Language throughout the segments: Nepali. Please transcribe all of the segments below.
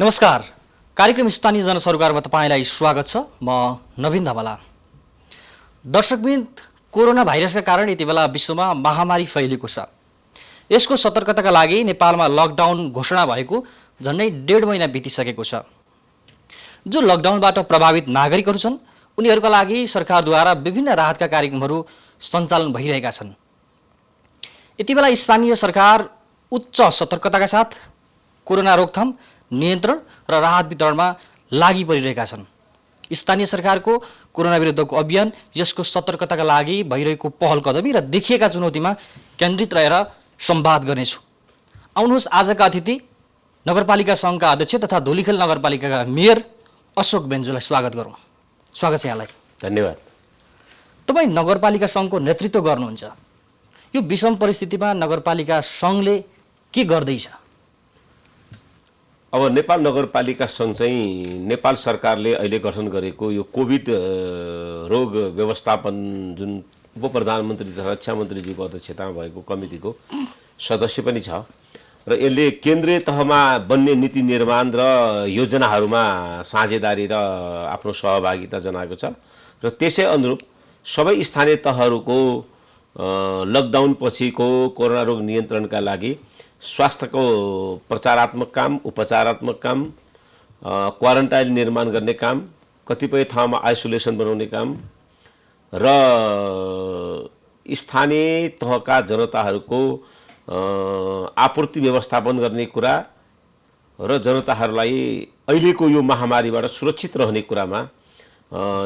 नमस्कार। कार्यक्रम स्थानीय जनसरोकारमा तपाईलाई स्वागत छ। म नवीन धमला। दर्शकवृन्द, कोरोना भाइरसका कारण यति बेला विश्वमा महामारी फैलिएको छ। यसको सतर्कताका लागि नेपालमा लकडाउन घोषणा भएको झन्डै 1.5 महिना बितिसकेको छ। जो लकडाउनबाट प्रभावित नागरिकहरू छन् उनीहरूका लागि सरकारद्वारा विभिन्न राहतका कार्यक्रमहरू सञ्चालन भइरहेका छन्। यति बेला स्थानीय सरकार उच्च सतर्कताका साथ कोरोना रोकथाम, नियन्त्रण र राहत वितरणमा लागि परिरहेका छन्। स्थानीय सरकारको कोरोना विरुद्धको अभियान, यसको सतर्कताका लागि भइरहेको पहल कदमी र देखिएका चुनौतीमा केन्द्रित रहेर संवाद गर्नेछु। आउनुहोस् आजका अतिथि नगरपालिका सङ्घका अध्यक्ष तथा धुलीखेल नगरपालिकाका मेयर अशोक बेन्जुलाई स्वागत गरौँ। स्वागत छ यहाँलाई। धन्यवाद। तपाईँ नगरपालिका सङ्घको नेतृत्व गर्नुहुन्छ। यो विषम परिस्थितिमा नगरपालिका सङ्घले के गर्दैछ? अब नेपाल नगरपालिका सङ्घ चाहिँ नेपाल सरकारले अहिले गठन गरेको यो कोभिड रोग व्यवस्थापन जुन उप प्रधानमन्त्री तथा रक्षा मन्त्रीजीको अध्यक्षतामा भएको कमिटीको सदस्य पनि छ र यसले केन्द्रीय तहमा बन्ने नीति निर्माण र योजनाहरूमा साझेदारी र आफ्नो सहभागिता जनाएको छ र त्यसै अनुरूप सबै स्थानीय तहहरूको लकडाउन पछिको कोरोना रोग नियन्त्रणका लागि स्वास्थ्यको प्रचारात्मक काम, उपचारात्मक काम, क्वारेन्टाइन निर्माण गर्ने काम, कतिपय ठाउँमा आइसोलेसन बनाउने काम र स्थानीय तहका जनताहरूको आपूर्ति व्यवस्थापन गर्ने कुरा र जनताहरूलाई अहिलेको यो महामारीबाट सुरक्षित रहने कुरामा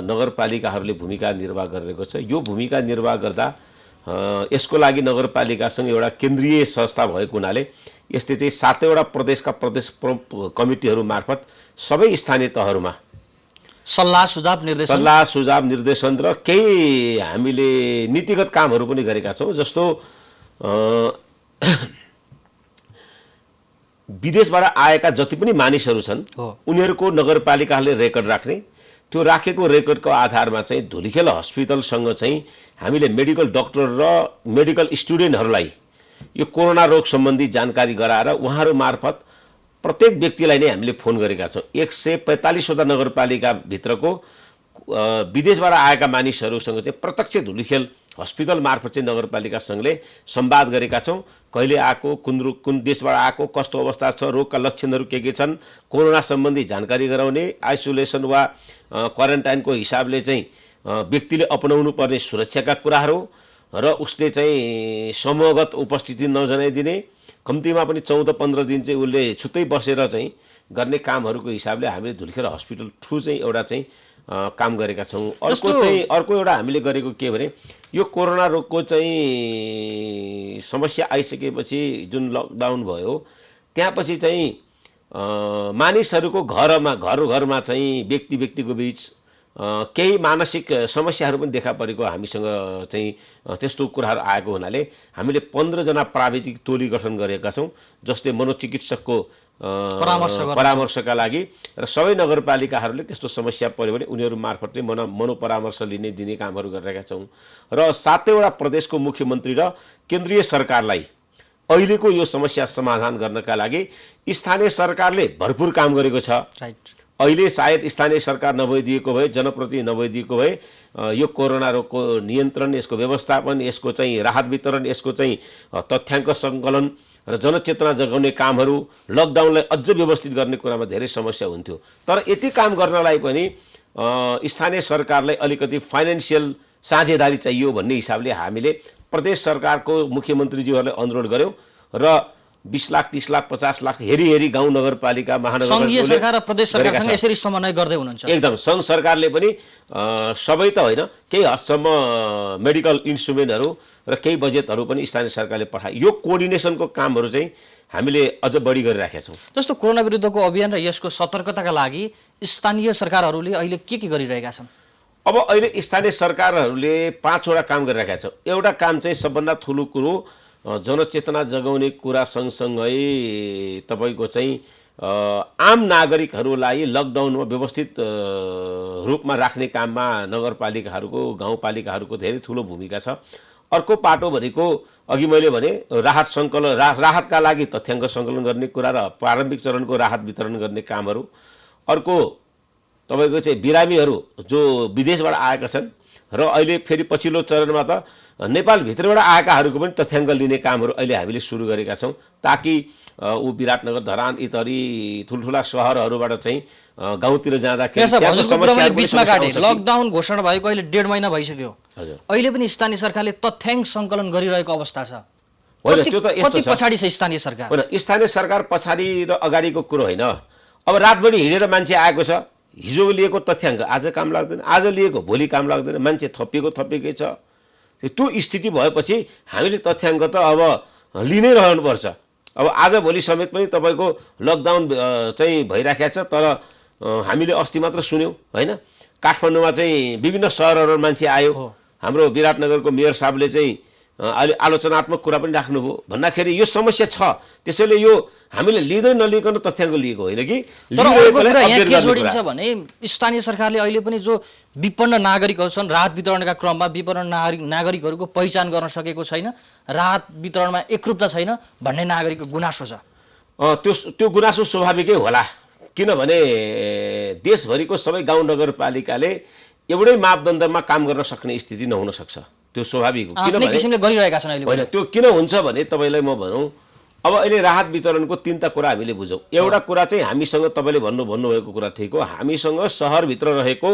नगरपालिकाहरूले भूमिका निर्वाह गरेको छ। यो भूमिका निर्वाह गर्दा यसको लागि नगरपालिकासँग एउटा केन्द्रीय संस्था भएको हुनाले यसले चाहिँ 7वटा प्रदेशका प्रदेश कमिटीहरू मार्फत सबै स्थानीय तहहरूमा सल्लाह सुझाव निर्देशन र केही हामीले नीतिगत कामहरू पनि गरेका छौँ। जस्तो विदेशबाट आएका जति पनि मानिसहरू छन् उनीहरूको नगरपालिकाले रेकर्ड राख्ने, त्यो राखेको रेकर्डको आधारमा चाहिँ धुलीखेल हस्पिटलसँग चाहिँ हामीले मेडिकल डाक्टर र मेडिकल स्टुडेन्टहरूलाई यो कोरोना रोग सम्बन्धी जानकारी गराएर उहाँहरू मार्फत प्रत्येक व्यक्तिलाई नै हामीले फोन गरेका छौँ। 145वटा नगरपालिकाभित्रको विदेशबाट आएका मानिसहरूसँग चाहिँ प्रत्यक्ष धुलीखेल हस्पिटल मार्फत चाहिँ नगरपालिका सङ्घले संवाद गरेका छौँ। कहिले आएको, कुन देशबाट आएको, कस्तो अवस्था छ, रोगका लक्षणहरू के छन्, कोरोना सम्बन्धी जानकारी गराउने, आइसोलेसन वा क्वारेन्टाइनको हिसाबले चाहिँ व्यक्तिले अपनाउनु पर्ने सुरक्षाका कुराहरू र उसले चाहिँ समूहगत उपस्थिति नजनाइदिने, कम्तीमा पनि 14-15 दिन चाहिँ उसले छुट्टै बसेर चाहिँ गर्ने कामहरूको हिसाबले हामीले धुलीखेल हस्पिटल थ्रु चाहिँ एउटा चाहिँ काम गरेका छौँ। अर्को एउटा हामीले गरेको के भने यो कोरोना रोगको चाहिँ समस्या आइसकेपछि जुन लकडाउन भयो त्यहाँपछि चाहिँ मानिसहरूको घरमा चाहिँ व्यक्तिको बीच केही मानसिक समस्याहरू पनि देखा परेको हामीसँग चाहिँ त्यस्तो कुराहरू आएको हुनाले हामीले 15 जना प्राविधिक टोली गठन गरेका छौँ, जसले मनोचिकित्सकको परामर्शका लागि र सबै नगरपालिकाहरूले त्यस्तो समस्या पर्यो भने उनीहरू मार्फत चाहिँ मनोपरामर्श दिने कामहरू गरिरहेका छौँ। र 7वटा प्रदेशको मुख्यमन्त्री र केन्द्रीय सरकारलाई अहिलेको यो समस्या समाधान गर्नका लागि स्थानीय सरकारले भरपुर काम गरेको छ। अहिले सायद स्थानीय सरकार नभइदिएको भए, जनप्रतिनिधि नभइदिएको भए यो कोरोना रोगको नियन्त्रण, यसको व्यवस्थापन, यसको चाहिँ राहत वितरण, यसको चाहिँ तथ्याङ्क सङ्कलन र जनचेतना जगाउने कामहरू, लकडाउनलाई अझ व्यवस्थित गर्ने कुरामा धेरै समस्या हुन्थ्यो। तर यति काम गर्नलाई पनि स्थानीय सरकारलाई अलिकति फाइनेन्सियल साझेदारी चाहियो भन्ने हिसाबले हामीले प्रदेश सरकारको मुख्यमन्त्रीज्यूहरूलाई अनुरोध गऱ्यौँ र 20 लाख, 30 लाख, 50 लाख हेरी गाउँ नगरपालिका, महानगरपालिका, सङ्घीय सरकार र प्रदेश सरकारसँग यसरी समन्वय गर्दै हुनुहुन्छ। एकदम सङ्घ सरकारले पनि सबै त होइन, केही हदसम्म मेडिकल इन्स्ट्रुमेन्टहरू र केही बजेटहरू पनि स्थानीय सरकारले पठाए। यो कोअर्डिनेसनको कामहरू चाहिँ हामीले अझ बढी गरिराखेका छौँ। जस्तो कोरोना विरुद्धको अभियान र यसको सतर्कताका लागि स्थानीय सरकारहरूले अहिले के गरिरहेका छन्? अब अहिले स्थानीय सरकारहरूले 5वटा काम गरिरहेका छ। एउटा काम चाहिँ सबभन्दा ठुलो कुरो जनचेतना जगाउने कुरा सँगसँगै तपाईँको चाहिँ आम नागरिकहरूलाई लकडाउनमा व्यवस्थित रूपमा राख्ने काममा नगरपालिकाहरूको, गाउँपालिकाहरूको धेरै ठुलो भूमिका छ। अर्को पाटो भनेको अघि मैले भने राहत सङ्कलन राहतका लागि तथ्याङ्क सङ्कलन गर्ने कुरा र प्रारम्भिक चरणको राहत वितरण गर्ने कामहरू। अर्को तपाईँको चाहिँ बिरामीहरू जो विदेशबाट आएका छन् र अहिले फेरि पछिल्लो चरणमा त नेपालभित्रबाट आएकाहरूको पनि तथ्याङ्क लिने कामहरू अहिले हामीले सुरु गरेका छौँ, ताकि ऊ विराटनगर, धरान इत्यादि ठुल्ठुला सहरहरूबाट चाहिँ गाउँतिर जाँदाखेरि लकडाउन घोषणा भएको अहिले 1.5 महिना भइसक्यो। अहिले पनि स्थानीय सरकारले तथ्याङ्क सङ्कलन गरिरहेको अवस्था छ। होइन, त्यो त यस्तो छ, पछाडि छ स्थानीय सरकार। होइन, स्थानीय सरकार पछाडि र अगाडिको कुरो होइन। अब रातभरि हिँडेर मान्छे आएको छ, हिजो लिएको तथ्याङ्क आज काम लाग्दैन, आज लिएको भोलि काम लाग्दैन, मान्छे थपिएकै छ। त्यो स्थिति भएपछि हामीले तथ्याङ्क त अब लिनै रहनुपर्छ। अब आज भोलि समेत पनि तपाईँको लकडाउन चाहिँ भइराखेको छ, तर हामीले अस्ति मात्र सुन्यौँ होइन, काठमाडौँमा चाहिँ विभिन्न सहरहरू मान्छे आयो। हाम्रो विराटनगरको मेयर साहबले चाहिँ अहिले आलोचनात्मक कुरा पनि राख्नुभयो, भन्दाखेरि यो समस्या छ, त्यसैले यो हामीले लिँदै नलिकन तथ्याङ्क लिएको होइन कि। तर अर्को कुरा यहाँ के जोडिन्छ भने स्थानीय सरकारले अहिले पनि जो विपन्न नागरिकहरू छन्, राहत वितरणका क्रममा विपन्न नागरिकहरूको पहिचान गर्न सकेको छैन, राहत वितरणमा एकरूपता छैन भन्ने नागरिकको गुनासो छ। त्यो गुनासो स्वाभाविकै होला, किनभने देशभरिको सबै गाउँ नगरपालिकाले एउटै मापदण्डमा काम गर्न सक्ने स्थिति नहुन सक्छ, त्यो स्वाभाविक हो। किसिमले गरिरहेका छन् अहिले। होइन, त्यो किन हुन्छ भने तपाईँलाई म भनौँ, अब अहिले राहत वितरणको 3टा कुरा हामीले बुझौँ। एउटा कुरा चाहिँ हामीसँग तपाईँले भन्नुभएको कुरा ठिक हो, हामीसँग सहरभित्र रहेको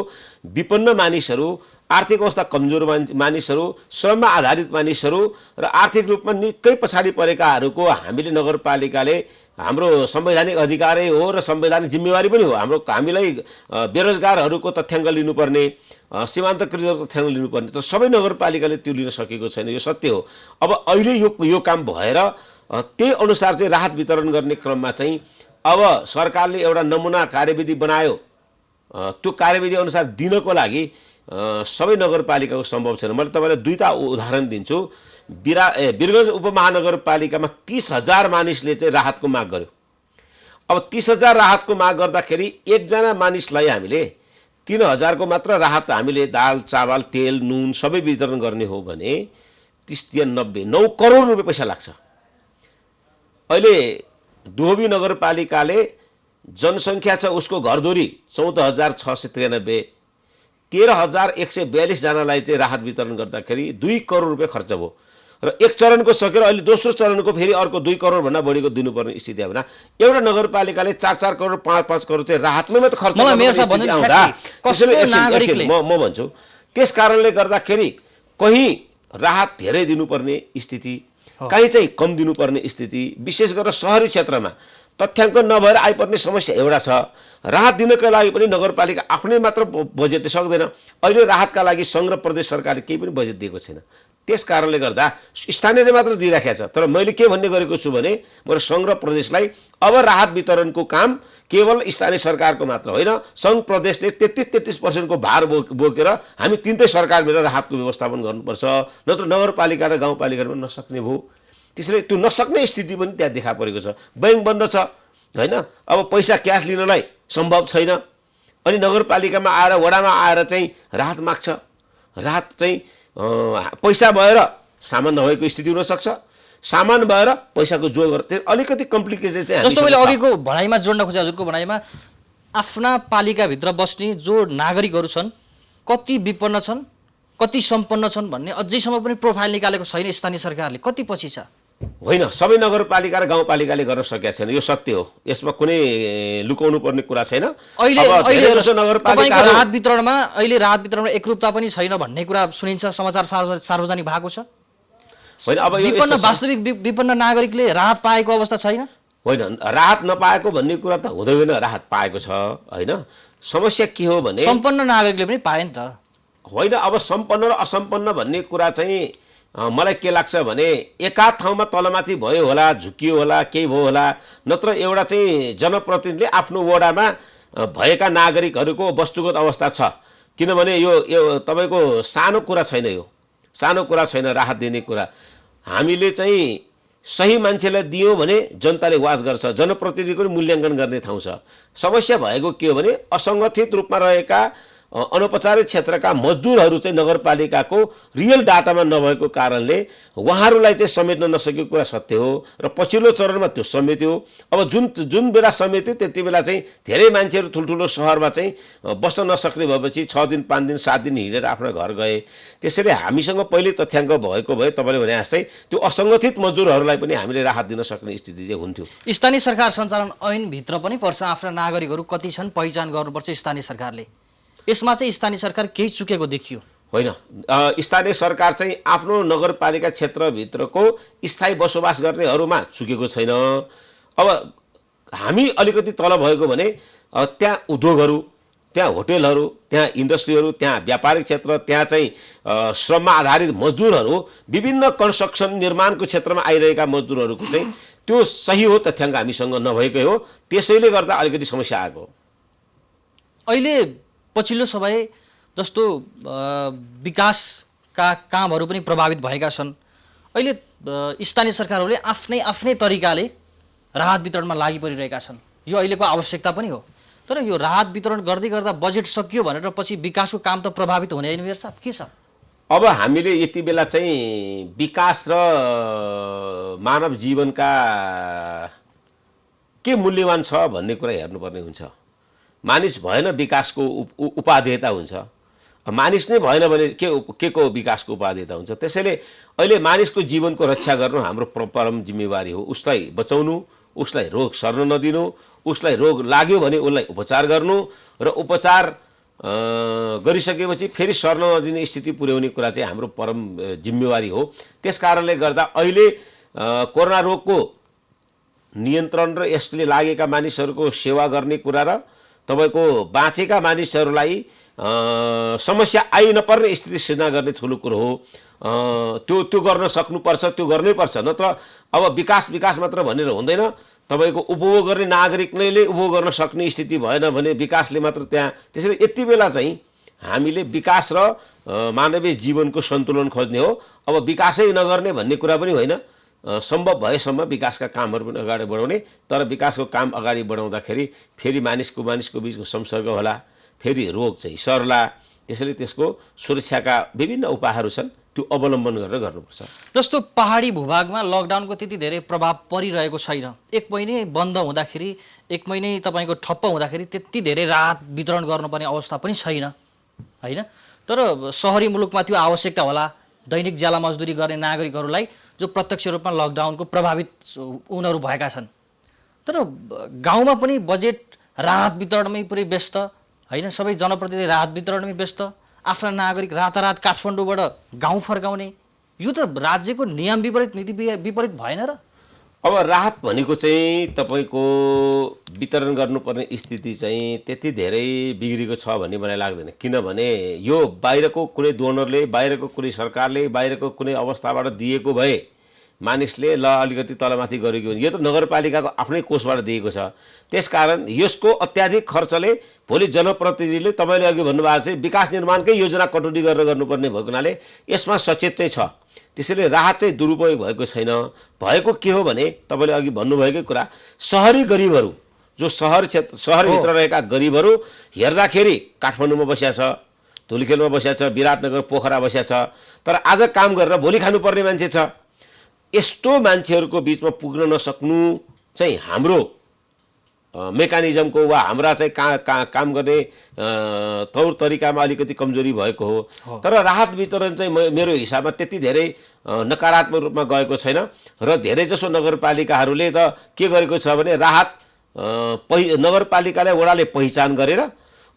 विपन्न मानिसहरू, आर्थिक अवस्था कमजोर मानिसहरू, श्रममा आधारित मानिसहरू र आर्थिक रूपमा निकै पछाडि परेकाहरूको हामीले नगरपालिकाले हाम्रो संवैधानिक अधिकारै हो र संवैधानिक जिम्मेवारी पनि हो। हामीलाई बेरोजगारहरूको तथ्याङ्क लिनुपर्ने, सीमान्तकृतहरूको तथ्याङ्क लिनुपर्ने, तर सबै नगरपालिकाले त्यो लिन सकेको छैन, यो सत्य हो। अब अहिले यो काम भएर त्यही अनुसार चाहिँ राहत वितरण गर्ने क्रममा चाहिँ अब सरकारले एउटा नमुना कार्यविधि बनायो, त्यो कार्यविधि अनुसार दिनको लागि सबै नगरपालिकाको सम्भव छैन। मैले तपाईँलाई 2टा उदाहरण दिन्छु। वीरगञ्ज उपमहानगरपालिकामा 30,000 मानिसले चाहिँ राहतको माग गर्यो। अब 30,000 राहतको माग गर्दाखेरि एकजना मानिसलाई हामीले 3,000 को मात्र राहत हामीले दाल चावल तेल नुन सबै वितरण गर्ने हो भने 30 9 करोड रुपियाँ पैसा लाग्छ। अहिले डोबी नगरपालिकाले जनसङ्ख्या छ उसको घरधुरी 14,693, 13,142 जनालाई चाहिँ राहत वितरण गर्दाखेरि 2 करोड रुपियाँ खर्च भयो र एक चरणको सकेर अहिले दोस्रो चरणको फेरि अर्को 2 करोड भन्दा बढीको दिनुपर्ने स्थिति आउँदा एउटा नगरपालिकाले 4 करोड 5 करोड चाहिँ राहतमै मात्र खर्च म भन्छु। त्यस कारणले गर्दाखेरि कहीँ राहत धेरै दिनुपर्ने स्थिति, कहीँ चाहिँ कम दिनुपर्ने स्थिति, विशेष गरेर शहरी क्षेत्रमा तथ्याङ्क नभएर आइपर्ने समस्या एउटा छ। राहत दिनका लागि पनि नगरपालिका आफ्नै मात्र बजेटले सक्दैन। अहिले राहतका लागि सङ्घ र प्रदेश सरकारले केही पनि बजेट दिएको छैन। त्यस कारणले गर्दा स्थानीयले मात्र दिइराखेको छ। तर मैले के भन्ने गरेको छु भने मेरो सङ्घ र प्रदेशलाई अब राहत वितरणको काम केवल स्थानीय सरकारको मात्र होइन, सङ्घ प्रदेशले 33% को भार बोकेर हामी तिनटै सरकार मिलेर राहतको व्यवस्थापन गर्नुपर्छ, नत्र नगरपालिका र गाउँपालिकामा नसक्ने भयो। त्यसैले त्यो नसक्ने स्थिति पनि त्यहाँ देखा परेको छ। ब्याङ्क बन्द छ होइन, अब पैसा क्यास लिनलाई सम्भव छैन। अनि नगरपालिकामा आएर वडामा आएर चाहिँ राहत माग्छ। राहत चाहिँ पैसा भएर सामान नभएको स्थिति हुनसक्छ, सामान भएर पैसाको जोड गरेर अलिकति कम्प्लिकेटेड चाहिँ। जस्तो मैले अघिको भनाइमा जोड्न खोजेँ, हजुरको भनाइमा आफ्ना पालिकाभित्र बस्ने जो नागरिकहरू छन् कति विपन्न छन् कति सम्पन्न छन् भन्ने अझैसम्म पनि प्रोफाइल निकालेको छैन स्थानीय सरकारले। कति पछि छ? होइन, सबै नगरपालिका र गाउँपालिकाले गर्न सकेका छैन, यो सत्य हो। यसमा कुनै लुकाउनु पर्ने कुरा छैन। अहिले राहत वितरणमा एकरूपता पनि छैन भन्ने कुरा सुनिन्छ, समाचार सार्वजनिक भएको छ। होइन, अब विपन्न वास्तविक विपन्न नागरिकले राहत पाएको अवस्था छैन। होइन, राहत नपाएको भन्ने कुरा त हुँदैन, राहत पाएको छ होइन। समस्या के हो भने सम्पन्न नागरिकले पनि पाए नि त। होइन, अब सम्पन्न र असम्पन्न भन्ने कुरा चाहिँ मलाई के लाग्छ भने एकाध ठाउँमा तलमाथि भयो होला, झुकियो होला, केही भयो होला, नत्र एउटा चाहिँ जनप्रतिनिधिले आफ्नो वडामा भएका नागरिकहरूको वस्तुगत अवस्था छ। किनभने यो तपाईँको सानो कुरा छैन, यो सानो कुरा छैन। राहत दिने कुरा हामीले चाहिँ सही मान्छेलाई दियौँ भने जनताले वास गर्छ, जनप्रतिनिधिको मूल्याङ्कन गर्ने ठाउँ छ। समस्या भएको के हो भने असङ्गठित रूपमा रहेका अनौपचारिक क्षेत्रका मजदुरहरू चाहिँ नगरपालिकाको रियल डाटामा नभएको कारणले उहाँहरूलाई चाहिँ समेट्न नसकेको कुरा सत्य हो र पछिल्लो चरणमा त्यो समेट्यो। अब जुन बेला समेट्यो त्यति बेला चाहिँ धेरै मान्छेहरू ठुल्ठुलो सहरमा चाहिँ बस्न नसक्ने भएपछि 6 दिन 5 दिन 7 दिन हिँडेर आफ्नो घर गए। त्यसैले हामीसँग पहिले तथ्याङ्क भएको भए तपाईँले भने जस्तै त्यो असङ्गठित मजदुरहरूलाई पनि हामीले राहत दिन सक्ने स्थिति चाहिँ हुन्थ्यो। स्थानीय सरकार सञ्चालन ऐनभित्र पनि पर्छ आफ्ना नागरिकहरू कति छन् पहिचान गर्नुपर्छ स्थानीय सरकारले। यसमा चाहिँ स्थानीय सरकार केही चुकेको देखियो होइन। स्थानीय सरकार चाहिँ आफ्नो नगरपालिका क्षेत्रभित्रको स्थायी बसोबास गर्नेहरूमा चुकेको छैन। अब हामी अलिकति तल भएको भने त्यहाँ उद्योगहरू, त्यहाँ होटेलहरू, त्यहाँ इन्डस्ट्रीहरू, त्यहाँ व्यापारिक क्षेत्र, त्यहाँ चाहिँ श्रममा आधारित मजदुरहरू, विभिन्न कन्स्ट्रक्सन निर्माणको क्षेत्रमा आइरहेका मजदुरहरूको चाहिँ त्यो सही हो तथ्याङ्क हामीसँग नभएकै हो। त्यसैले गर्दा अलिकति समस्या आएको। अहिले पछिल्लो समय जस्तो विकासका कामहरू पनि प्रभावित भएका छन्। अहिले स्थानीय सरकारहरूले आफ्नै तरिकाले राहत वितरणमा लागि परिरहेका छन्। यो अहिलेको आवश्यकता पनि हो। तर यो राहत वितरण गर्दै गर्दा बजेट सकियो भनेर पछि विकासको काम त प्रभावित हुने होइन मेयर साहब, के छ? अब हामीले यति बेला चाहिँ विकास र मानव जीवनका के मूल्यवान छ भन्ने कुरा हेर्नुपर्ने हुन्छ। मानिस भएन विकासको उपादेयता हुन्छ, मानिस नै भएन भने के को विकासको उपादेयता हुन्छ। त्यसैले अहिले मानिसको जीवनको रक्षा गर्नु हाम्रो परम जिम्मेवारी हो। उसलाई बचाउनु, उसलाई रोग सर्न नदिनु, उसलाई रोग लाग्यो भने उसलाई उपचार गर्नु र उपचार गरिसकेपछि फेरि सर्न नदिने स्थिति पुर्याउने कुरा चाहिँ हाम्रो परम जिम्मेवारी हो। त्यसकारणले गर्दा अहिले कोरोना रोगको नियन्त्रण र यसले लागेका मानिसहरूको सेवा गर्ने कुरा र तपाईको बाँचेका मानिसहरूलाई समस्या आइ नपर्ने स्थिति सिर्जना गर्ने ठुलो कुरो हो। त्यो गर्न सक्नुपर्छ, त्यो गर्नैपर्छ। नत्र अब विकास मात्र भनेर हुँदैन। तपाईको उपभोग गर्ने नागरिकले उपभोग गर्न सक्ने स्थिति भएन भने विकासले मात्र त्यहाँ। त्यसैले यति बेला चाहिँ हामीले विकास र मानवीय जीवनको सन्तुलन खोज्ने हो। अब विकासै नगर्ने भन्ने कुरा पनि होइन। सम्भव भएसम्म विकासका कामहरू पनि अगाडि बढाउने। तर विकासको काम अगाडि बढाउँदाखेरि फेरि मानिसको बिचको संसर्ग होला, फेरि रोग चाहिँ सर्ला। त्यसैले त्यसको सुरक्षाका विभिन्न उपायहरू छन्, त्यो अवलम्बन गरेर गर्नुपर्छ। जस्तो पहाडी भूभागमा लकडाउनको त्यति धेरै प्रभाव परिरहेको छैन। 1 महिने बन्द हुँदाखेरि, 1 महिने तपाईँको ठप्प हुँदाखेरि त्यति धेरै राहत वितरण गर्नुपर्ने अवस्था पनि छैन, होइन? तर सहरी मुलुकमा त्यो आवश्यकता होला। दैनिक ज्याला मजदुरी गर्ने नागरिकहरूलाई जो प्रत्यक्ष रूपमा लकडाउनको प्रभावित उनीहरू भएका छन्। तर गाउँमा पनि बजेट राहत वितरणमै पुरै व्यस्त, होइन? सबै जनप्रतिनिधि राहत वितरणमै व्यस्त। आफ्ना नागरिक रातारात काठमाडौँबाट गाउँ फर्काउने, यो त राज्यको नियम विपरीत, नीति विपरीत भएन र? अब राहत भनेको चाहिँ तपाईँको वितरण गर्नुपर्ने स्थिति चाहिँ त्यति धेरै बिग्रेको छ भन्ने मलाई लाग्दैन। किनभने यो बाहिरको कुनै डोनरले, बाहिरको कुनै सरकारले, बाहिरको कुनै अवस्थाबाट दिएको भए मानिसले ल अलिकति तलमाथि गरेको भने यो त नगरपालिकाको आफ्नै कोषबाट दिएको छ। त्यसकारण यसको अत्याधिक खर्चले भोलि जनप्रतिनिधिले तपाईँले अघि भन्नुभएको चाहिँ विकास निर्माणकै योजना कटौती गरेर गर्नुपर्ने भएको हुनाले यसमा सचेत चाहिँ छ। त्यसैले राहत चाहिँ दुरुपयोग भएको छैन। भएको के हो भने तपाईँले अघि भन्नुभएकै कुरा, सहरी गरिबहरू जो सहरभित्र रहेका गरिबहरू हेर्दाखेरि काठमाडौँमा बसिया छ, धुलिखेलमा बसिया छ, विराटनगर पोखरा बसिया छ, तर आज काम गरेर भोलि खानुपर्ने मान्छे छ। यस्तो मान्छेहरूको बिचमा पुग्न नसक्नु चाहिँ हाम्रो मेकानिजमको वा हाम्रा चाहिँ काम गर्ने तौर तरिकामा अलिकति कमजोरी भएको हो। तर राहत वितरण चाहिँ मेरो हिसाबमा त्यति धेरै नकारात्मक रूपमा गएको छैन। र धेरैजसो नगरपालिकाहरूले त के गरेको छ भने राहत नगरपालिकालाई वडाले पहिचान गरेर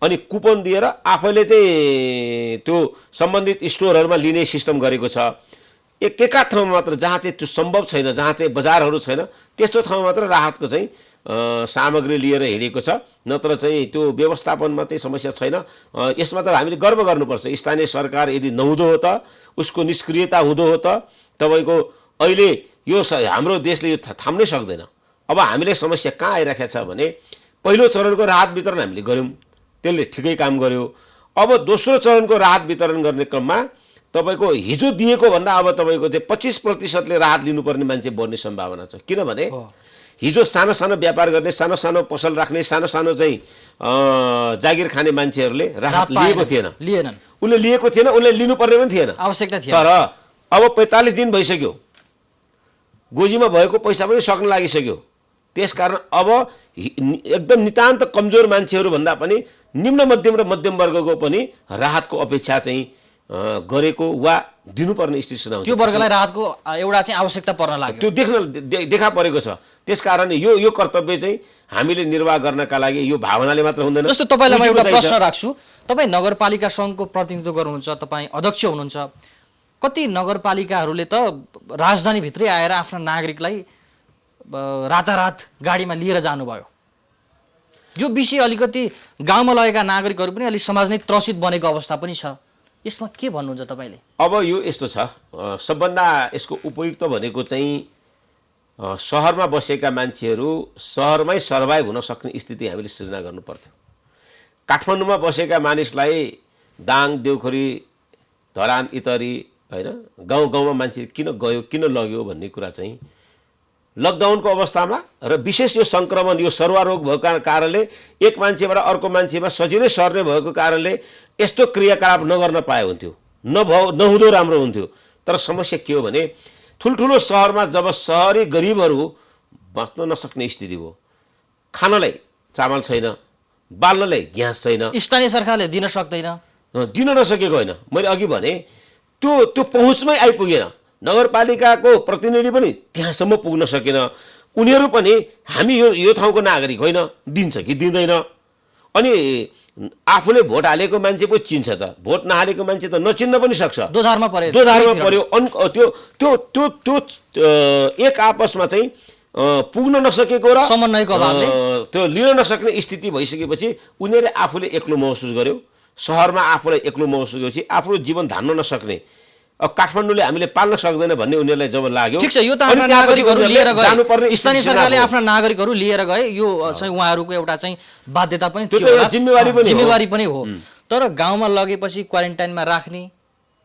अनि कुपन दिएर आफैले चाहिँ त्यो सम्बन्धित स्टोरहरूमा लिने सिस्टम गरेको छ। एका ठाउँमा मात्र जहाँ चाहिँ त्यो सम्भव छैन, जहाँ चाहिँ बजारहरू छैन, त्यस्तो ठाउँमा मात्र राहतको चाहिँ सामग्री लिएर हिँडेको छ। नत्र चाहिँ त्यो व्यवस्थापनमा चाहिँ समस्या छैन। यसमा त हामीले गर्व गर्नुपर्छ। स्थानीय सरकार यदि नहुँदो हो त, उसको निष्क्रियता हुँदो हो त तपाईँको अहिले यो हाम्रो देशले यो थाम्नै सक्दैन। अब हामीले समस्या कहाँ आइराखेको छ भने पहिलो चरणको राहत वितरण हामीले गऱ्यौँ, त्यसले ठिकै काम गर्यो। अब दोस्रो चरणको राहत वितरण गर्ने क्रममा तपाईँको हिजो दिएको भन्दा अब तपाईँको चाहिँ 25% राहत लिनुपर्ने मान्छे बढ्ने सम्भावना छ। किनभने हिजो सानो सानो व्यापार गर्ने, सानो सानो पसल राख्ने, सानो सानो चाहिँ जागिर खाने मान्छेहरूले राहत लिएको थिएन, लिएनन्, उसले लिएको थिएन, उसले लिनुपर्ने पनि थिएन, आवश्यकता थिएन। तर अब 45 दिन भइसक्यो, गोजीमा भएको पैसा पनि सक्न लागिसक्यो। त्यसकारण अब एकदम नितान्त कमजोर मान्छेहरू भन्दा पनि निम्न मध्यम र मध्यम वर्गको पनि राहतको अपेक्षा चाहिँ गरेको वा दिनुपर्ने स्थिति नहुन्छ। त्यो वर्गलाई राहतको एउटा चाहिँ आवश्यकता पर्न लाग्यो, त्यो देखा परेको छ। त्यसकारण यो कर्तव्य चाहिँ हामीले निर्वाह गर्नका लागि यो भावनाले मात्र हुँदैन। जस्तो तपाईँलाई म एउटा प्रश्न राख्छु, तपाईँ नगरपालिका सङ्घको प्रतिनिधित्व गर्नुहुन्छ, तपाईँ अध्यक्ष हुनुहुन्छ, कति नगरपालिकाहरूले त राजधानीभित्रै आएर आफ्ना नागरिकलाई रातारात गाडीमा लिएर जानुभयो। यो विषय अलिकति गाउँमा लगेका नागरिकहरू पनि अलिक समाज नै त्रसित बनेको अवस्था पनि छ, यसमा के भन्नुहुन्छ तपाईँले? अब यो यस्तो छ, सबभन्दा यसको उपयुक्त भनेको चाहिँ सहरमा बसेका मान्छेहरू सहरमै सर्भाइभ हुन सक्ने स्थिति हामीले सृजना गर्नु पर्थ्यो। काठमाडौँमा बसेका मानिसलाई दाङ, देउखरी, धरान इतरी होइन, गाउँ गाउँमा मान्छे किन गयो, किन लग्यो भन्ने कुरा चाहिँ लकडाउनको अवस्थामा र विशेष यो सङ्क्रमण, यो सर्वारोग भएको कारणले एक मान्छेबाट अर्को मान्छेमा सजिलै सर्ने भएको कारणले यस्तो क्रियाकलाप नगर्न पाए हुन्थ्यो, नहुँदो राम्रो हुन्थ्यो। तर समस्या के हो भने ठुल्ठुलो सहरमा जब सहरी गरिबहरू बाँच्न नसक्ने स्थिति भयो, खानलाई चामल छैन, बाल्नलाई ग्यास छैन, स्थानीय सरकारले दिन सक्दैन, दिन नसकेको होइन, मैले अघि भने त्यो पहुँचमै आइपुगेन, नगरपालिकाको प्रतिनिधि पनि त्यहाँसम्म पुग्न सकेन। उनीहरू पनि हामी यो ठाउँको नागरिक होइन, दिन्छ कि दिँदैन। अनि आफूले भोट हालेको मान्छे पो चिन्छ त, भोट नहालेको मान्छे त नचिन्न पनि सक्छ, दोधारमा पर्यो। त्यो एक आपसमा चाहिँ पुग्न नसकेको र समन्वयको अभावले त्यो लिन नसक्ने स्थिति भइसकेपछि उनीहरूले आफूले एक्लो महसुस गर्यो, सहरमा आफूलाई एक्लो महसुस गरेपछि आफ्नो जीवन धान्न नसक्ने, अब काठमाडौँले हामीले पाल्न सक्दैन भन्ने उनीहरूलाई जब लाग्यो, ठिक छ, यो त आफ्ना नागरिकहरू लिएर गए, स्थानीय सरकारले आफ्ना नागरिकहरू लिएर गए, यो चाहिँ उहाँहरूको एउटा चाहिँ बाध्यता पनि थियो, जिम्मेवारी पनि हो। तर गाउँमा लगेपछि क्वारेन्टाइनमा राख्ने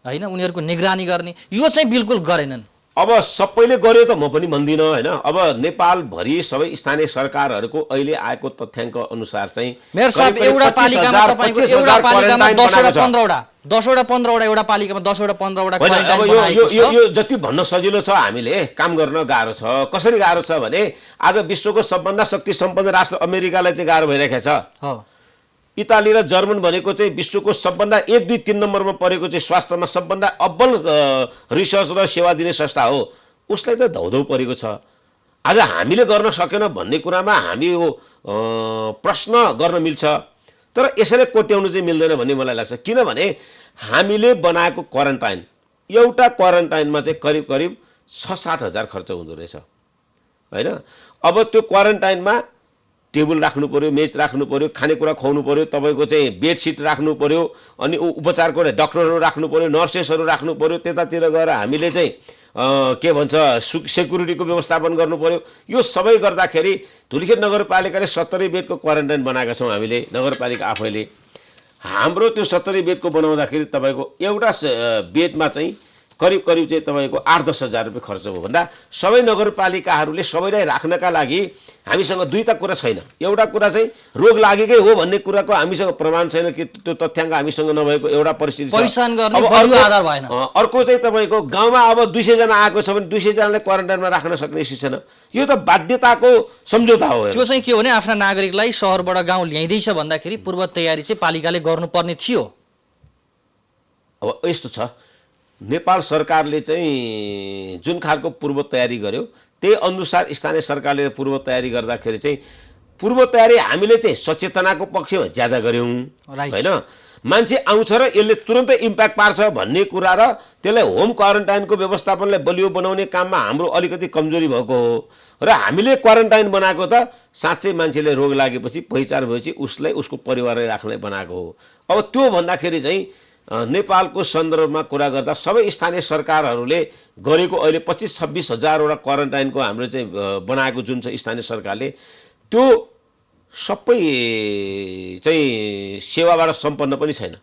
होइन, उनीहरूको निगरानी गर्ने, यो चाहिँ बिल्कुल गरेनन्। अब सबैले गर्यो त म पनि भन्दिनँ होइन। अब नेपालभरि सबै स्थानीय सरकारहरूको अहिले आएको तथ्याङ्क अनुसार चाहिँ मेयर साहब एउटा पालिकामा तपाईको एउटा पालिकामा 10वटा 15वटा एउटा पालिकामा 10वटा 15वटा क्वारेन्टाइन बनाएको छ। यो जति भन्न सजिलो छ, हामीले काम गर्न गाह्रो छ। कसरी गाह्रो छ भने आज विश्वको सबभन्दा शक्ति सम्पन्न राष्ट्र अमेरिकालाई चाहिँ गाह्रो भइरहेको छ। इटाली र जर्मन भनेको चाहिँ विश्वको सबभन्दा 1, 2, 3 नम्बरमा परेको चाहिँ स्वास्थ्यमा सबभन्दा अब्बल रिसर्च र सेवा दिने संस्था हो, उसलाई त धौधौ परेको छ। आज हामीले गर्न सकेन भन्ने कुरामा हामी यो प्रश्न गर्न मिल्छ, तर यसरी कोट्याउनु चाहिँ मिल्दैन भन्ने मलाई लाग्छ। किनभने हामीले बनाएको क्वारेन्टाइन, एउटा क्वारेन्टाइनमा चाहिँ करिब करिब 6-7 हजार खर्च हुँदो रहेछ होइन। अब त्यो क्वारेन्टाइनमा टेबल राख्नु पर्यो, मेज राख्नु पर्यो, खानेकुरा खुवाउनु पर्यो, तपाईँको चाहिँ बेडसिट राख्नु पर्यो, अनि उपचारको डाक्टरहरू राख्नु पर्यो, नर्सेसहरू राख्नु पर्यो, त्यतातिर गएर हामीले चाहिँ के भन्छ सेक्युरिटीको व्यवस्थापन गर्नु पर्यो। यो सबै गर्दाखेरि धुलिखेल नगरपालिकाले 70 बेडको क्वारेन्टाइन बनाएका छौँ हामीले, नगरपालिका आफैले। हाम्रो त्यो 70 बेडको बनाउँदाखेरि तपाईँको एउटा बेडमा चाहिँ करिब करिब चाहिँ तपाईँको 8-10 हजार रुपियाँ खर्च भयो भन्दा सबै नगरपालिकाहरूले सबैलाई राख्नका लागि हामीसँग दुईटा कुरा छैन। एउटा कुरा चाहिँ रोग लागेकै हो भन्ने कुराको हामीसँग प्रमाण छैन, कि त्यो तथ्याङ्क हामीसँग नभएको एउटा परिस्थिति छ। अर्को चाहिँ तपाईँको गाउँमा अब 200 जना आएको छ भने 200 जनालाई क्वारेन्टाइनमा राख्न सक्ने स्थिति छैन। यो त बाध्यताको सम्झौता हो। त्यो चाहिँ के हो भने आफ्ना नागरिकलाई सहरबाट गाउँ ल्याइँदैछ भन्दाखेरि पूर्व तयारी चाहिँ पालिकाले गर्नुपर्ने थियो। अब यस्तो छ, नेपाल सरकारले चाहिँ जुन खालको पूर्व तयारी गर्यो त्यही अनुसार स्थानीय सरकारले पूर्व तयारी गर्दाखेरि चाहिँ पूर्व तयारी हामीले चाहिँ सचेतनाको पक्षमा ज्यादा गऱ्यौँ होइन। मान्छे आउँछ र यसले तुरन्तै इम्प्याक्ट पार्छ भन्ने कुरा र त्यसलाई होम क्वारेन्टाइनको व्यवस्थापनलाई बलियो बनाउने काममा हाम्रो अलिकति कमजोरी भएको हो। र हामीले क्वारेन्टाइन बनाएको त साँच्चै मान्छेले रोग लागेपछि पहिचान भएपछि उसलाई उसको परिवारलाई राख्नलाई बनाएको हो। अब त्यो भन्दाखेरि चाहिँ नेपालको सन्दर्भमा कुरा गर्दा सबै स्थानीय सरकारहरूले गरेको अहिले 25-26 हजारवटा क्वारेन्टाइनको हाम्रो चाहिँ बनाएको जुन छ स्थानीय सरकारले, त्यो सबै चाहिँ सेवाबाट सम्पन्न पनि छैन।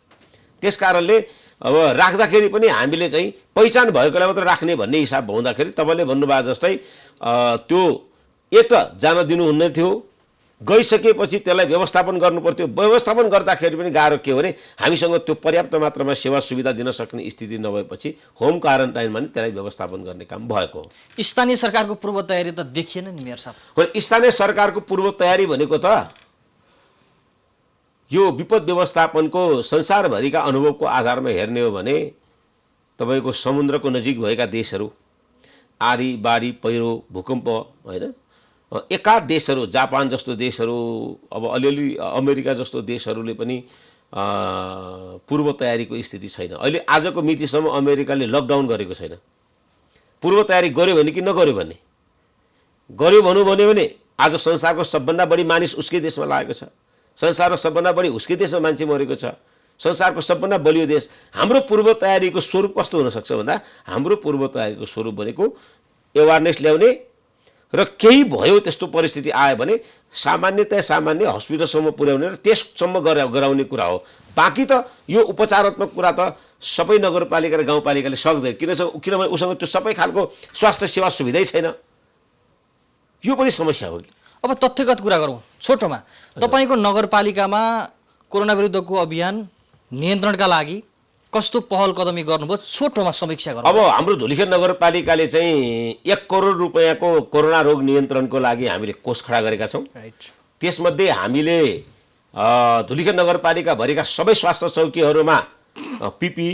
त्यस कारणले अब राख्दाखेरि पनि हामीले चाहिँ पहिचान भएकोलाई मात्र राख्ने भन्ने हिसाब हुँदाखेरि तपाईँले भन्नुभएको जस्तै त्यो एक त जान दिनुहुन्न थियो, गइसकेपछि त्यसलाई व्यवस्थापन गर्नु पर्थ्यो। व्यवस्थापन गर्दाखेरि पनि गाह्रो के हो भने हामीसँग त्यो पर्याप्त मात्रामा सेवा सुविधा दिन सक्ने स्थिति नभएपछि होम क्वारेन्टाइनमा नि त्यसलाई व्यवस्थापन गर्ने काम भएको हो। स्थानीय सरकारको पूर्व तयारी त देखिएन नि मेयर साहब। स्थानीय सरकारको पूर्व तयारी भनेको त यो विपद व्यवस्थापनको संसारभरिका अनुभवको आधारमा हेर्ने हो भने तपाईँको समुद्रको नजिक भएका देशहरू, आरी बाढी पहिरो भूकम्प होइन, एकाध देशहरू जापान जस्तो देशहरू, अब अलिअलि अमेरिका जस्तो देशहरूले पनि पूर्व तयारीको स्थिति छैन। अहिले आजको मितिसम्म अमेरिकाले लकडाउन गरेको छैन। पूर्व तयारी गर्यो भने कि नगर्यो भने, गर्यो भनौँ भने आज संसारको सबभन्दा बढी मानिस उसकै देशमा लागेको छ। संसारमा सबभन्दा बढी उसकै देशमा मान्छे मरेको छ। संसारको सबभन्दा बलियो देश। हाम्रो पूर्व तयारीको स्वरूप कस्तो हुनसक्छ भन्दा हाम्रो पूर्व तयारीको स्वरूप भनेको एवारनेस ल्याउने र केही भयो त्यस्तो परिस्थिति आयो भने सामान्य हस्पिटलसम्म पुर्याउने र टेस्टसम्म गराउने कुरा हो। बाँकी त यो उपचारात्मक कुरा त सबै नगरपालिका र गाउँपालिकाले सक्दैन, किनभने उसँग त्यो सबै खालको स्वास्थ्य सेवा सुविधै छैन। यो पनि समस्या हो कि। अब तथ्यगत कुरा गरौँ छोटोमा, तपाईँको नगरपालिकामा कोरोना विरुद्धको अभियान नियन्त्रणका लागि कस्तो पहल कदमी गर्नुभयो, छोटोमा समीक्षा गरौँ। अब हाम्रो धुलिखेल नगरपालिकाले चाहिँ 1 करोड रुपैयाँको कोरोना रोग नियन्त्रणको लागि हामीले कोष खडा गरेका छौँ। त्यसमध्ये हामीले धुलिखेल नगरपालिकाभरिका सबै स्वास्थ्य चौकीहरूमा पिपी,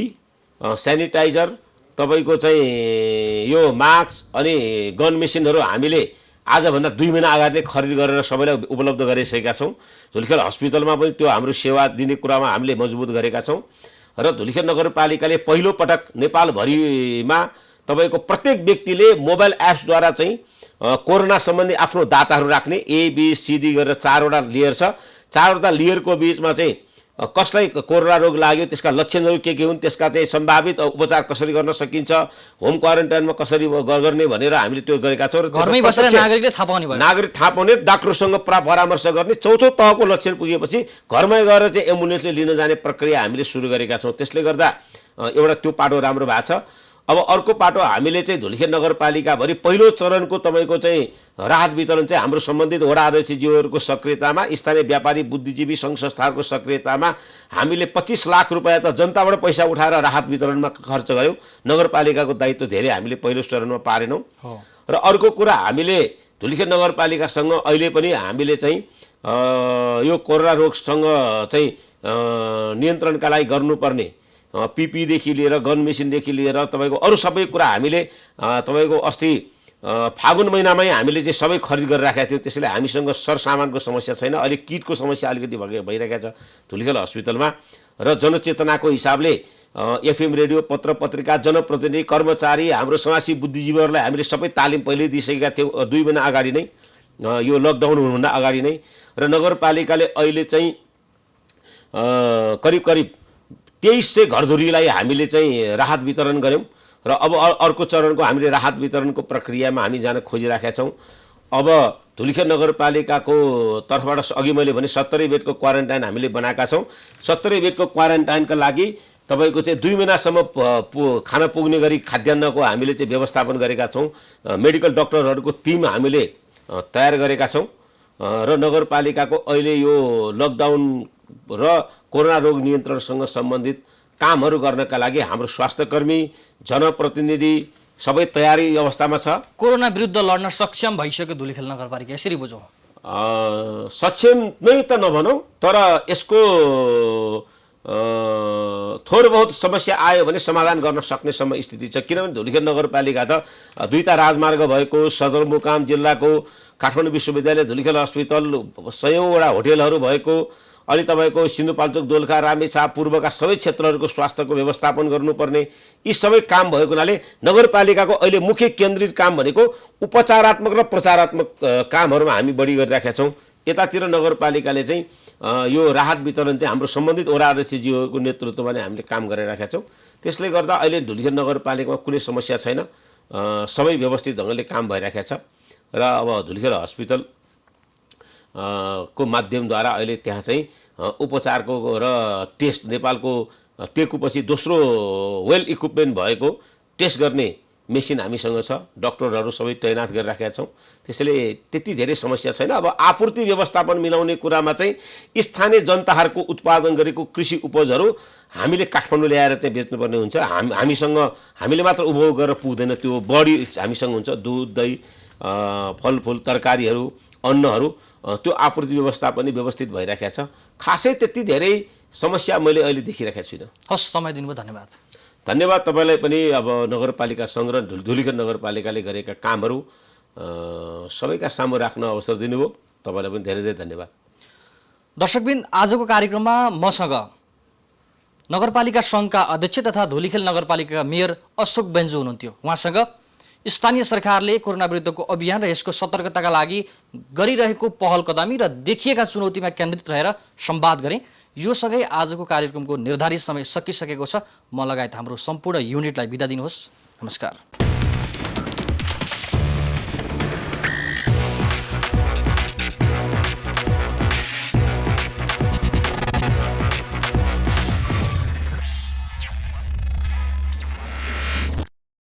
सेनिटाइजर, तपाईँको चाहिँ यो मास्क अनि गन मेसिनहरू हामीले आजभन्दा 2 महिना अगाडि नै खरिद गरेर सबैलाई उपलब्ध गरिसकेका छौँ। धुलिखेल हस्पिटलमा पनि त्यो हाम्रो सेवा दिने कुरामा हामीले मजबुत गरेका छौँ र धुलिखेल नगरपालिकाले पहिलो पटक नेपालभरिमा तपाईँको प्रत्येक व्यक्तिले मोबाइल एप्सद्वारा चाहिँ कोरोना सम्बन्धी आफ्नो डाटाहरू राख्ने ABCD गरेर 4वटा लेयर छ। 4वटा लेयरको बिचमा चाहिँ कसलाई कोरोना रोग लाग्यो, त्यसका लक्षणहरू के हुन्, त्यसका चाहिँ सम्भावित उपचार कसरी गर्न सकिन्छ, होम क्वारेन्टाइनमा कसरी गर्ने भनेर हामीले त्यो गरेका छौँ। र घरमै बसेर नागरिकले थाहा पाउने भयो। नागरिक थाहा पाउने, डाक्टरसँग परामर्श गर्ने, चौथो तहको लक्षण पुगेपछि घरमै गएर चाहिँ एम्बुलेन्सले लिन जाने प्रक्रिया हामीले सुरु गरेका छौँ। त्यसले गर्दा एउटा त्यो पाटो राम्रो भएको छ। अब अर्को पाटो हामीले चाहिँ धुलिखेल नगरपालिकाभरि पहिलो चरणको तपाईँको चाहिँ राहत वितरण चाहिँ हाम्रो सम्बन्धित वडा अध्यक्षज्यूहरूको सक्रियतामा, स्थानीय व्यापारी बुद्धिजीवी सङ्घ संस्थाहरूको सक्रियतामा हामीले 25 लाख रुपैयाँ त जनताबाट पैसा उठाएर राहत वितरणमा खर्च गऱ्यौँ। नगरपालिकाको दायित्व धेरै हामीले पहिलो चरणमा पारेनौँ। र अर्को कुरा हामीले धुलिखेल नगरपालिकासँग अहिले पनि हामीले चाहिँ यो कोरोना रोगसँग चाहिँ नियन्त्रणका लागि गर्नुपर्ने पिपीदेखि लिएर गन मेसिनदेखि लिएर तपाईँको अरू सबै कुरा हामीले तपाईँको अस्ति फागुन महिनामै हामीले चाहिँ सबै खरिद गरेर राखेका थियौँ। त्यसैले हामीसँग सरसामानको समस्या छैन। अहिले किटको समस्या अलिकति भइरहेको छ धुलिखेल हस्पिटलमा। र जनचेतनाको हिसाबले FM रेडियो, पत्र पत्रिका, जनप्रतिनिधि, कर्मचारी, हाम्रो समाजी बुद्धिजीवीहरूलाई हामीले सबै तालिम पहिल्यै दिइसकेका थियौँ 2 महिना अगाडि नै, यो लकडाउन हुनुभन्दा अगाडि नै। र नगरपालिकाले अहिले चाहिँ करिब 2300 घरधुरीलाई हामीले चाहिँ राहत वितरण गऱ्यौँ। र अब अर्को चरणको हामीले राहत वितरणको प्रक्रियामा हामी जान खोजिराखेका छौँ। अब धुलिखेल नगरपालिकाको तर्फबाट अघि मैले भने 70 बेडको क्वारेन्टाइन हामीले बनाएका छौँ। 70 बेडको क्वारेन्टाइनका लागि तपाईँको चाहिँ 2 महिनासम्म खाना पुग्ने गरी खाद्यान्नको हामीले चाहिँ व्यवस्थापन गरेका छौँ। मेडिकल डक्टरहरूको टिम हामीले तयार गरेका छौँ। र नगरपालिकाको अहिले यो लकडाउन र कोरोना रोग नियन्त्रणसँग सम्बन्धित कामहरू गर्नका लागि हाम्रो स्वास्थ्यकर्मी, जनप्रतिनिधि सबै तयारी अवस्थामा छ। कोरोना विरुद्ध लड्न सक्षम भइसक्यो धुलिखेल नगरपालिका, यसरी बुझौँ। सक्षम नै त नभनौँ, तर यसको थोर बहुत समस्या आयो भने समाधान गर्न सक्ने स्थिति छ। किनभने धुलिखेल नगरपालिका त 2टा राजमार्ग भएको, सदरमुकाम जिल्लाको काठमाडौँ विश्वविद्यालय, धुलिखेल हस्पिटल, 100वटा होटेलहरू भएको, अनि तपाईँको सिन्धुपाल्चोक, दोलखा, रामेछाप पूर्वका सबै क्षेत्रहरूको स्वास्थ्यको व्यवस्थापन गर्नुपर्ने यी सबै काम भएको हुनाले नगरपालिकाको अहिले मुख्य केन्द्रित काम भनेको उपचारात्मक र प्रचारात्मक कामहरूमा हामी बढी गरिराखेका छौँ। यतातिर नगरपालिकाले चाहिँ यो राहत वितरण चाहिँ हाम्रो सम्बन्धित वडा अध्यक्षज्यूहरूको नेतृत्वमा नै हामीले काम गरिराखेका छौँ। त्यसले गर्दा अहिले धुलिखेल नगरपालिकामा कुनै समस्या छैन, सबै व्यवस्थित ढङ्गले काम भइराखेको छ। र अब धुलिखेल हस्पिटल को माध्यमद्वारा अहिले त्यहाँ चाहिँ उपचारको र टेस्ट, नेपालको टेकुपछि दोस्रो वेल इक्विपमेन्ट भएको टेस्ट गर्ने मेसिन हामीसँग छ, डक्टरहरू सबै तैनात गरिराखेका छौँ। त्यसैले त्यति धेरै समस्या छैन। अब आपूर्ति व्यवस्थापन मिलाउने कुरामा चाहिँ स्थानीय जनताहरूको उत्पादन गरेको कृषि उपजहरू हामीले काठमाडौँ ल्याएर चाहिँ बेच्नुपर्ने हुन्छ। हामीसँग हामीले मात्र उपभोग गरेर पुग्दैन, त्यो बढी हामीसँग हुन्छ। दुध, दही, फलफुल, तरकारीहरू, अन्नहरू, त्यो आपूर्ति व्यवस्था पनि व्यवस्थित भइराखेको छ। खासै त्यति धेरै समस्या मैले अहिले देखिरहेको छुइनँ। हस्, समय दिनुभयो, धन्यवाद। धन्यवाद तपाईँलाई पनि। अब नगरपालिका सङ्घ र धुलिखेल नगरपालिकाले गरेका कामहरू सबैका सामु राख्न अवसर दिनुभयो। तपाईँलाई पनि धेरै धेरै धन्यवाद। दर्शकबिन, आजको कार्यक्रममा मसँग नगरपालिका सङ्घका अध्यक्ष तथा धुलिखेल नगरपालिकाका मेयर अशोक बेन्जु हुनुहुन्थ्यो। उहाँसँग स्थानीय सरकारले कोरोना विरुद्धको अभियान र यसको सतर्कताका लागि गरिरहेको पहल कदमी र देखिएका चुनौतीमा केन्द्रित रहेर संवाद गरेँ। यो सँगै आजको कार्यक्रमको निर्धारित समय सकिसकेको छ। म लगायत हाम्रो सम्पूर्ण युनिटलाई बिदा दिनुहोस्। नमस्कार।